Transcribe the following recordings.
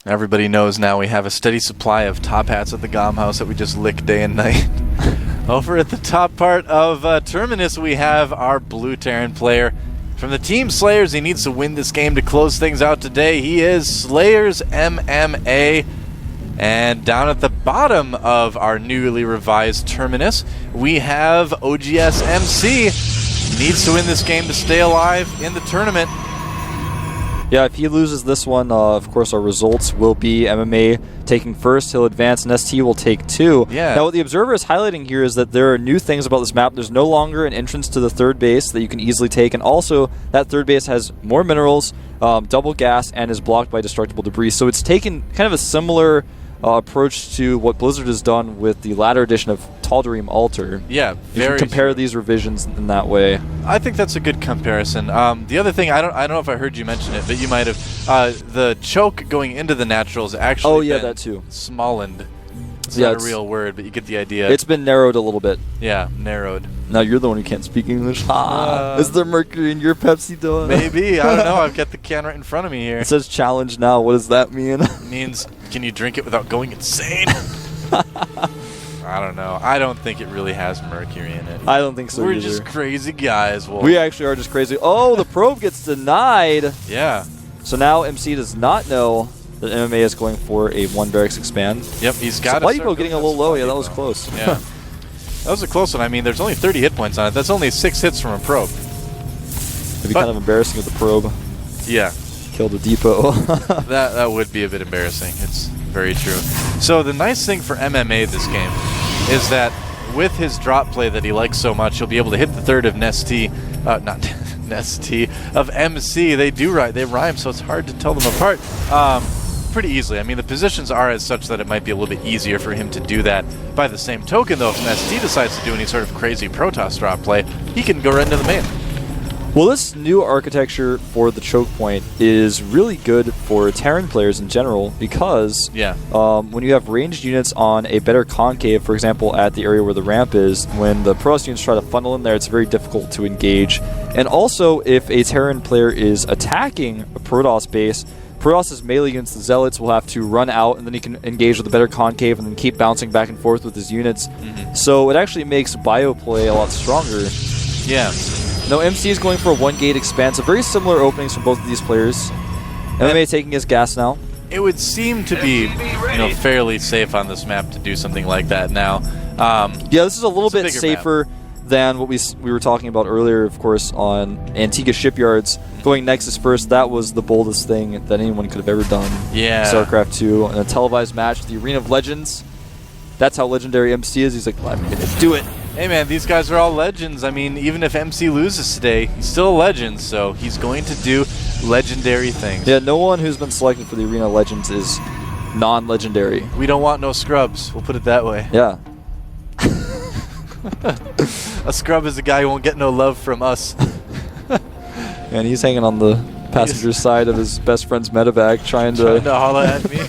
Everybody knows now we have a steady supply of top hats at the GOM house that we just lick day and night. Over at the top part of Terminus, we have our blue Terran player. From the Team Slayers, he needs to win this game to close things out today. He is Slayers MMA. And down at the bottom of our newly revised Terminus, we have OGS MC. He needs to win this game to stay alive in the tournament. Yeah, if he loses this one, of course our results will be MMA taking first, he'll advance, and ST will take 2. Yeah. Now what the Observer is highlighting here is that there are new things about this map. There's no longer an entrance to the third base that you can easily take, and also that third base has more minerals, double gas, and is blocked by destructible debris. So it's taken kind of a similar approach to what Blizzard has done with the latter edition of Tal'Darim Altar. Yeah, you can compare true. these revisions in that way. I think that's a good comparison. The other thing, I don't know if I heard you mention it, but you might have. The choke going into the naturals actually that too. Smollened. It's not a real word, but you get the idea. It's been narrowed a little bit. Yeah, narrowed. Now you're the one who can't speak English. Is there mercury in your Pepsi Dog? Maybe. I don't know. I've got the can right in front of me here. It says challenge now. What does that mean? It means, can you drink it without going insane? I don't know. I don't think it really has mercury in it. I don't think so We're either. just crazy guys. Wolf. We actually are just crazy. Oh, the probe gets denied. Yeah. So now MC does not know that MMA is going for a 1 barracks expand. Yep, he's got Supply Depot getting a little low. Yeah, that was close. Yeah. That was a close one. I mean, there's only 30 hit points on it. That's only 6 hits from a probe. It'd be kind of embarrassing if the probe killed the depot. that would be a bit embarrassing. It's very true. So the nice thing for MMA this game is that with his drop play that he likes so much, he'll be able to hit the third of Nesty, not Nesty, of MC. They rhyme, so it's hard to tell them apart. Pretty easily. I mean, the positions are as such that it might be a little bit easier for him to do that. By the same token, though, if ST decides to do any sort of crazy Protoss drop play, he can go right into the main. Well, this new architecture for the choke point is really good for Terran players in general because when you have ranged units on a better concave, for example, at the area where the ramp is, when the Protoss units try to funnel in there, it's very difficult to engage. And also, if a Terran player is attacking a Protoss base, Protoss' melee against the Zealots will have to run out, and then he can engage with a better concave and then keep bouncing back and forth with his units. So it actually makes bio play a lot stronger. Yeah. Now MC is going for a 1-gate expand, so very similar openings from both of these players. MMA taking his gas now. It would seem to be fairly safe on this map to do something like that now. Yeah, this is a little bit safer than what we were talking about earlier, of course, on Antigua Shipyards. Going Nexus first, that was the boldest thing that anyone could have ever done. Yeah. StarCraft 2, and a televised match with the Arena of Legends. That's how legendary MC is. He's like, I'm going to do it. Hey man, these guys are all legends. I mean, even if MC loses today, he's still a legend, so he's going to do legendary things. Yeah, no one who's been selected for the Arena of Legends is non-legendary. We don't want no scrubs, we'll put it that way. Yeah. A scrub is a guy who won't get no love from us. And he's hanging on the passenger side of his best friend's medevac trying to holler at me.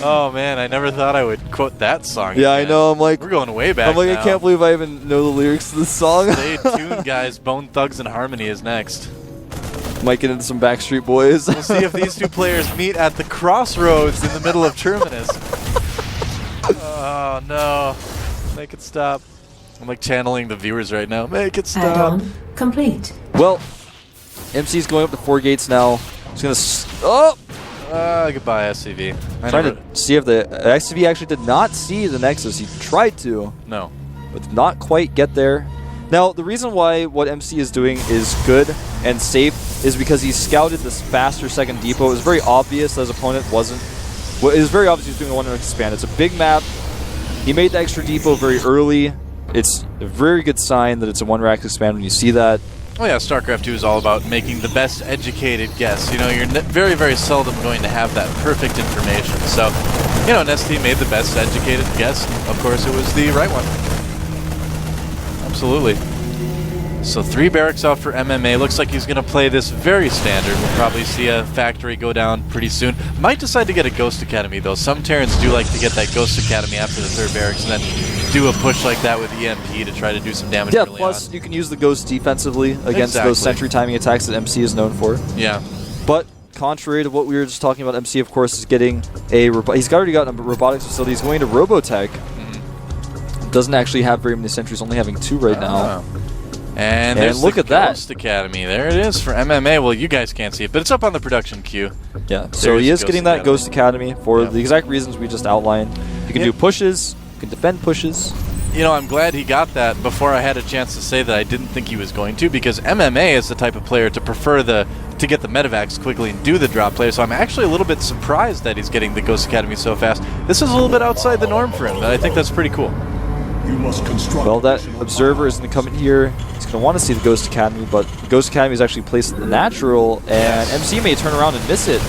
Oh man, I never thought I would quote that song. Yeah, again. I know. I'm like, we're going way back. I'm like, now. I can't believe I even know the lyrics to this song. Stay tuned, guys. Bone Thugs and Harmony is next. Might get into some Backstreet Boys. We'll see if these two players meet at the crossroads in the middle of Terminus. Oh no! Make it stop. I'm like channeling the viewers right now. Make it stop. Add-on complete. Well, MC's going up to 4 gates now. He's gonna. Goodbye, SCV. Trying to see if the SCV actually did not see the Nexus. He tried to. No. But did not quite get there. Now, the reason why what MC is doing is good and safe is because he scouted this faster second depot. It was very obvious that his opponent wasn't. Well, it was very obvious he was doing a 1 expand. It's a big map. He made the extra depot very early. It's a very good sign that it's a 1-rack expand when you see that. Oh yeah, StarCraft 2 is all about making the best educated guess. You know, you're very, very seldom going to have that perfect information. So, you know, Nesty made the best educated guess. Of course, it was the right one. Absolutely. So 3 barracks out for MMA. Looks like he's going to play this very standard. We'll probably see a factory go down pretty soon. Might decide to get a Ghost Academy, though. Some Terrans do like to get that Ghost Academy after the 3rd barracks and then do a push like that with EMP to try to do some damage early plus on. You can use the Ghost defensively against those sentry timing attacks that MC is known for. Yeah. But contrary to what we were just talking about, MC, of course, is getting he's already got a robotics facility. He's going to Robotech. Doesn't actually have very many sentries, only having 2 right now. And look at that. Ghost Academy. There it is for MMA. Well, you guys can't see it, but it's up on the production queue. Yeah, so he is getting that Ghost Academy for the exact reasons we just outlined. You can do pushes, you can defend pushes. You know, I'm glad he got that before I had a chance to say that I didn't think he was going to, because MMA is the type of player to prefer to get the medevacs quickly and do the drop play, so I'm actually a little bit surprised that he's getting the Ghost Academy so fast. This is a little bit outside the norm for him, but I think that's pretty cool. Well, that Observer is going to come in here. He's going to want to see the Ghost Academy, but the Ghost Academy is actually placed in the natural, and MC may turn around and miss it.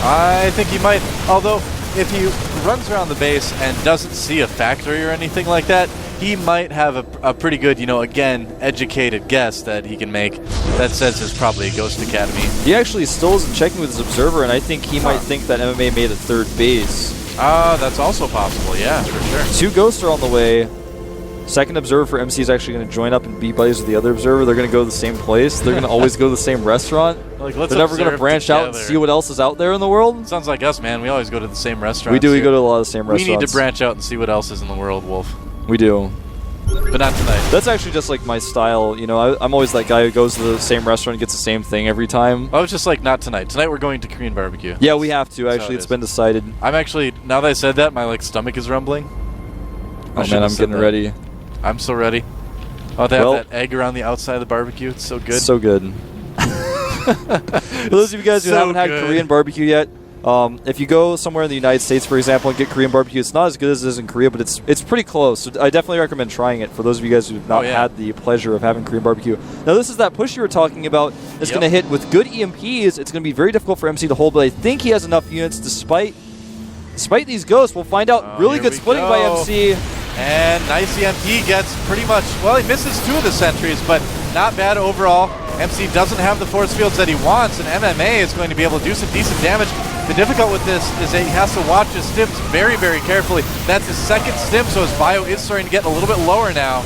I think he might, although if he runs around the base and doesn't see a factory or anything like that, he might have a pretty good, you know, again, educated guess that he can make that says there's probably a Ghost Academy. He actually still isn't checking with his Observer, and I think he might think that MMA made a 3rd base. That's also possible, yeah, for sure. 2 Ghosts are on the way. Second Observer for MC is actually going to join up and be buddies with the other Observer. They're going to go to the same place. They're going to always go to the same restaurant. Like, they're never going to branch out and see what else is out there in the world. Sounds like us, man. We always go to the same restaurants. We do. We go to a lot of the same restaurants. We need to branch out and see what else is in the world, Wolf. We do. But not tonight. That's actually just like my style. You know, I'm always that guy who goes to the same restaurant and gets the same thing every time. I was just like, not tonight. Tonight we're going to Korean barbecue. Yeah, we have to. Actually, it's been decided. I'm actually, now that I said that, my stomach is rumbling. Oh man, I'm getting ready. I'm so ready. Oh, they have that egg around the outside of the barbecue. It's so good. So good. For those of you guys who haven't had Korean barbecue yet, if you go somewhere in the United States, for example, and get Korean barbecue, it's not as good as it is in Korea, but it's pretty close. So I definitely recommend trying it for those of you guys who have not had the pleasure of having Korean barbecue. Now, this is that push you were talking about. It's going to hit with good EMPs. It's going to be very difficult for MC to hold, but I think he has enough units despite these ghosts. We'll find out. Really good splitting by MC. And nice EMP gets pretty much, well, he misses 2 of the sentries, but not bad overall. MC doesn't have the force fields that he wants, and MMA is going to be able to do some decent damage. The difficult with this is that he has to watch his stims very, very carefully. That's his 2nd stim, so his bio is starting to get a little bit lower now.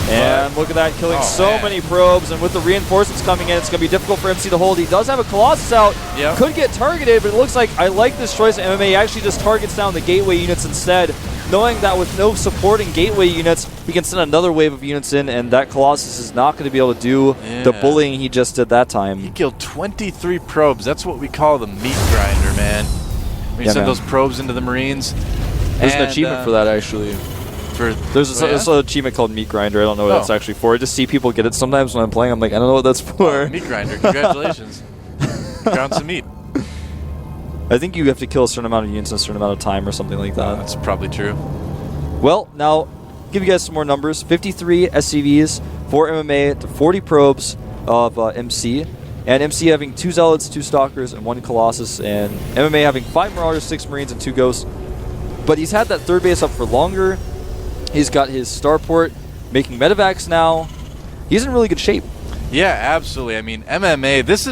And look at that, killing many probes, and with the reinforcements coming in, it's going to be difficult for MC to hold. He does have a Colossus out, could get targeted, but it looks like I like this choice of MMA. He actually just targets down the gateway units instead, knowing that with no supporting gateway units, he can send another wave of units in, and that Colossus is not going to be able to do the bullying he just did that time. He killed 23 probes. That's what we call the meat grinder, man. When you send those probes into the Marines. There's an achievement for that, actually. There's an achievement called Meat Grinder. I don't know what that's actually for. I just see people get it sometimes when I'm playing. I'm like, I don't know what that's for. Meat Grinder. Congratulations. Ground some meat. I think you have to kill a certain amount of units in a certain amount of time or something like that. That's probably true. Well, now, give you guys some more numbers. 53 SCVs for MMA to 40 probes of MC. And MC having 2 Zealots, 2 Stalkers, and 1 Colossus. And MMA having 5 Marauders, 6 Marines, and 2 Ghosts. But he's had that 3rd base up for longer. He's got his starport making medevacs now. He's in really good shape. Yeah, absolutely. I mean, MMA, this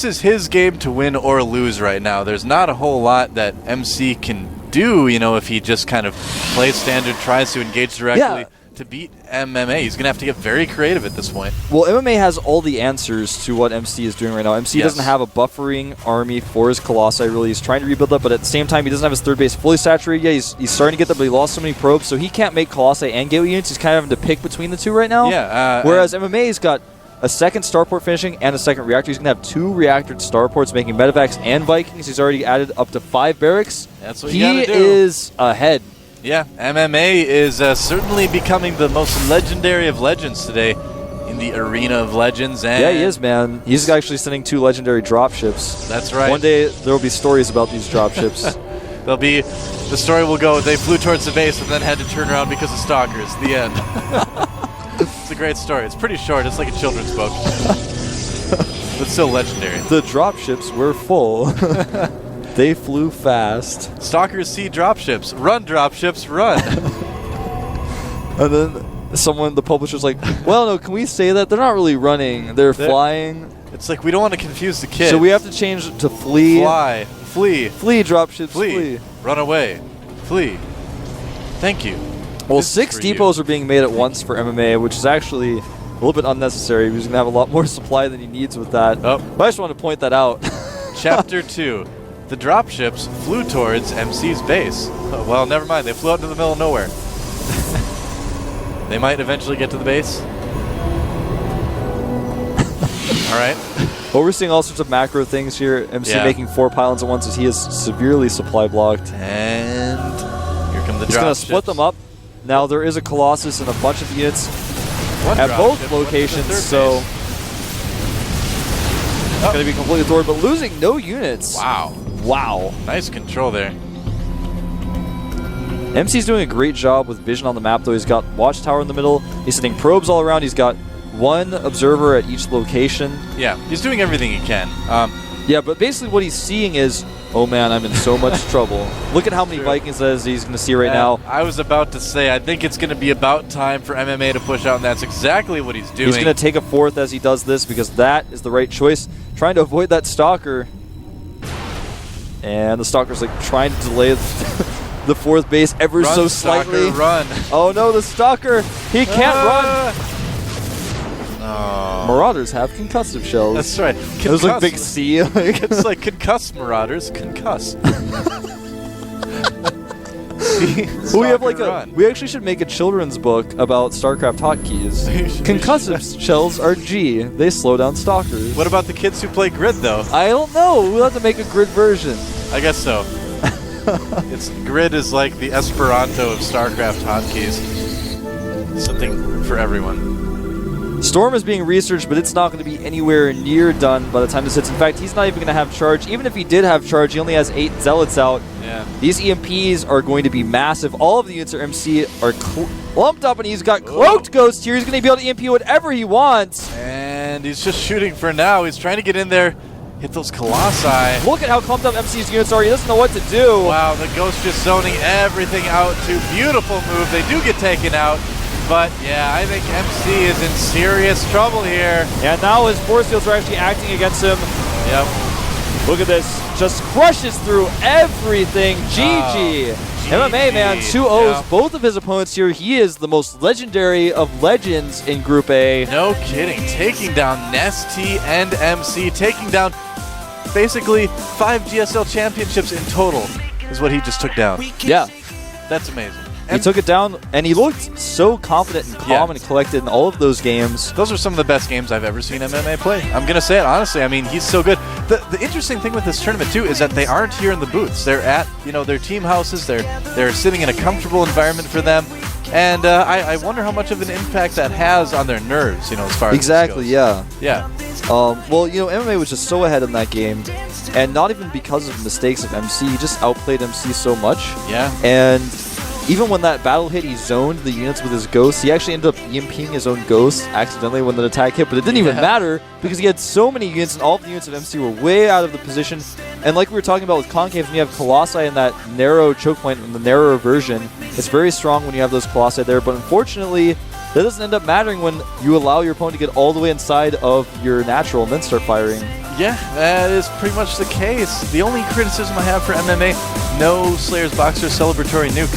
is his game to win or lose right now. There's not a whole lot that MC can do, you know, if he just kind of plays standard, tries to engage directly. To beat MMA, he's going to have to get very creative at this point. Well, MMA has all the answers to what MC is doing right now. MC doesn't have a buffering army for his Colossi, really. He's trying to rebuild that, but at the same time, he doesn't have his 3rd base fully saturated yet. He's starting to get that, but he lost so many probes, so he can't make Colossi and gateway units. He's kind of having to pick between the 2 right now. Whereas MMA's got a 2nd starport finishing and a 2nd reactor. He's going to have 2 reactored starports making medevacs and Vikings. He's already added up to 5 barracks. That's what you gotta do. He is ahead. Yeah, MMA is certainly becoming the most legendary of legends today in the arena of legends. And yeah, he is, man. He's actually sending 2 legendary dropships. That's right. One day there will be stories about these dropships. The story will go, they flew towards the base and then had to turn around because of stalkers. The end. It's a great story. It's pretty short. It's like a children's book. But still legendary. The dropships were full. They flew fast. Stalkers see dropships. Run, dropships, run. And then the publisher's like, well, no, can we say that? They're not really running. They're flying. It's like, we don't want to confuse the kids. So we have to change it to flee. Fly. Flee. Flee, dropships, flee. Run away. Flee. Thank you. Well, 6 depots are being made at once for MMA, which is actually a little bit unnecessary. He's going to have a lot more supply than he needs with that. But I just want to point that out. Chapter 2. The dropships flew towards MC's base. Oh, well, never mind. They flew out into the middle of nowhere. They might eventually get to the base. All right. Well, we're seeing all sorts of macro things here. MC making 4 pylons at once as he is severely supply blocked. And here come the dropships. He's going to split them up. Now, there is a Colossus and a bunch of units at both locations, so it's going to be completely thwarted, but losing no units. Wow. Wow. Nice control there. MC's doing a great job with vision on the map, though. He's got Watchtower in the middle. He's sending probes all around. He's got 1 observer at each location. Yeah, he's doing everything he can. Yeah, but basically what he's seeing is, oh man, I'm in so much trouble. Look at how many Vikings that is he's going to see right now. I was about to say, I think it's going to be about time for MMA to push out, and that's exactly what he's doing. He's going to take a 4th as he does this because that is the right choice. Trying to avoid that Stalker. And the Stalker's like trying to delay the 4th base ever so slightly. Stalker, run. Oh no, the Stalker! He can't run! Oh. Marauders have concussive shells. That's right. It was like big C. It's like concuss Marauders, concuss. We have like we actually should make a children's book about StarCraft hotkeys. Concussive shells are G. They slow down stalkers. What about the kids who play Grid though? I don't know. We'll have to make a Grid version. I guess so. Grid is like the Esperanto of StarCraft hotkeys. Something for everyone. Storm is being researched, but it's not going to be anywhere near done by the time this hits. In fact, he's not even going to have charge. Even if he did have charge, he only has 8 Zealots out. Yeah. These EMPs are going to be massive. All of the units are MC are lumped up, and he's got Cloaked Ghost here. He's going to be able to EMP whatever he wants. And he's just shooting for now. He's trying to get in there, hit those Colossi. Look at how clumped up MC's units are. He doesn't know what to do. Wow, the Ghost just zoning everything out too. Beautiful move. They do get taken out. But, yeah, I think MC is in serious trouble here. Yeah, now his force fields are actually acting against him. Yep. Look at this. Just crushes through everything. GG. MMA, man, 2-0s. Yep. Both of his opponents here. He is the most legendary of legends in Group A. No kidding. Taking down Nesty and MC. Taking down basically 5 GSL championships in total is what he just took down. Yeah. That's amazing. He took it down, and he looked so confident and calm and collected in all of those games. Those are some of the best games I've ever seen MMA play. I'm going to say it honestly. I mean, he's so good. The interesting thing with this tournament, too, is that they aren't here in the booths. They're at, their team houses. They're sitting in a comfortable environment for them. And I wonder how much of an impact that has on their nerves, as far as exactly, this goes. Yeah. Well, MMA was just so ahead in that game. And not even because of mistakes of MC. He just outplayed MC so much. Yeah. And even when that battle hit, he zoned the units with his ghosts. He actually ended up EMPing his own ghost accidentally when the attack hit, but it didn't even matter because he had so many units, and all of the units of MC were way out of the position. And like we were talking about with Concaves, when you have Colossi in that narrow choke point in the narrower version, it's very strong when you have those Colossi there, but unfortunately, that doesn't end up mattering when you allow your opponent to get all the way inside of your natural and then start firing. Yeah, that is pretty much the case. The only criticism I have for MMA, no Slayer's Boxer celebratory nuke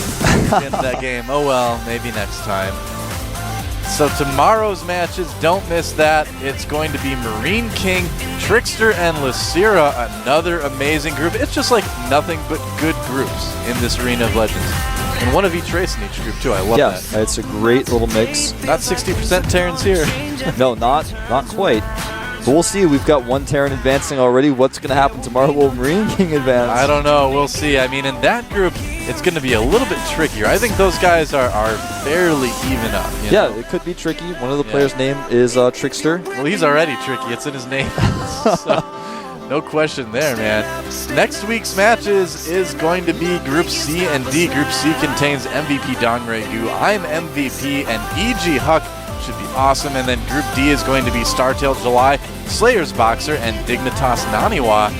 at the end of that game. Oh well, maybe next time. So tomorrow's matches, don't miss that. It's going to be Marine King, Trickster, and Lysira, another amazing group. It's just like nothing but good groups in this Arena of Legends. And one of each race in each group, too. I love that. Yeah, it's a great little mix. Not 60% Terrans here. No, not quite. But we'll see. We've got one Terran advancing already. What's going to happen tomorrow? Will Marine King advance? I don't know. We'll see. I mean, in that group, it's going to be a little bit trickier. I think those guys are fairly even up. Yeah, it could be tricky. One of the players' name is Trickster. Well, he's already tricky. It's in his name. So, no question there, man. Next week's matches is going to be Group C and D. Group C contains MVP Dongregu, I'm MVP, and EG Huck. Should be awesome. And then Group D is going to be Startail July, Slayer's Boxer, and Dignitas Naniwa.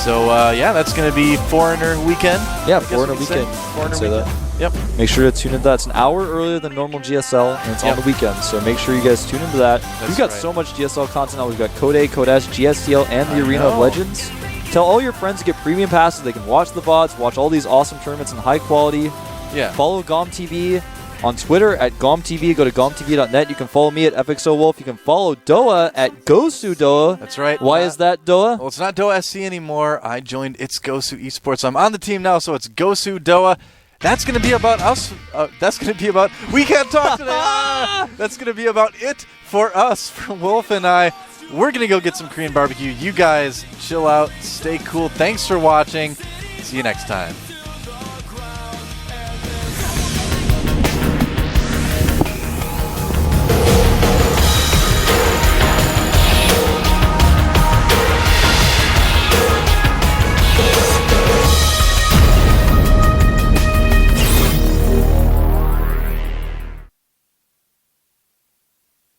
So, yeah, that's going to be Foreigner Weekend. Yeah, Foreigner Weekend. Foreigner Weekend. Yep. Make sure to tune into that. It's an hour earlier than normal GSL, and it's on the weekend. So make sure you guys tune into that. We've got so much GSL content now. We've got Code A, Code S, GSTL, and the Arena of Legends. Tell all your friends to get premium passes. They can watch the VODs, watch all these awesome tournaments in high quality. Yeah. Follow GOM TV. on Twitter at GomTV. Go to gomtv.net. You can follow me at FXOWolf. You can follow Doa at GosuDoa. That's right. Why is that, Doa? Well, it's not Doa SC anymore. I joined It's Gosu Esports. I'm on the team now, so it's Gosu Doa. That's going to be about us. That's going to be about... We can't talk today. That's going to be about it for us, for Wolf and I. We're going to go get some Korean barbecue. You guys chill out. Stay cool. Thanks for watching. See you next time.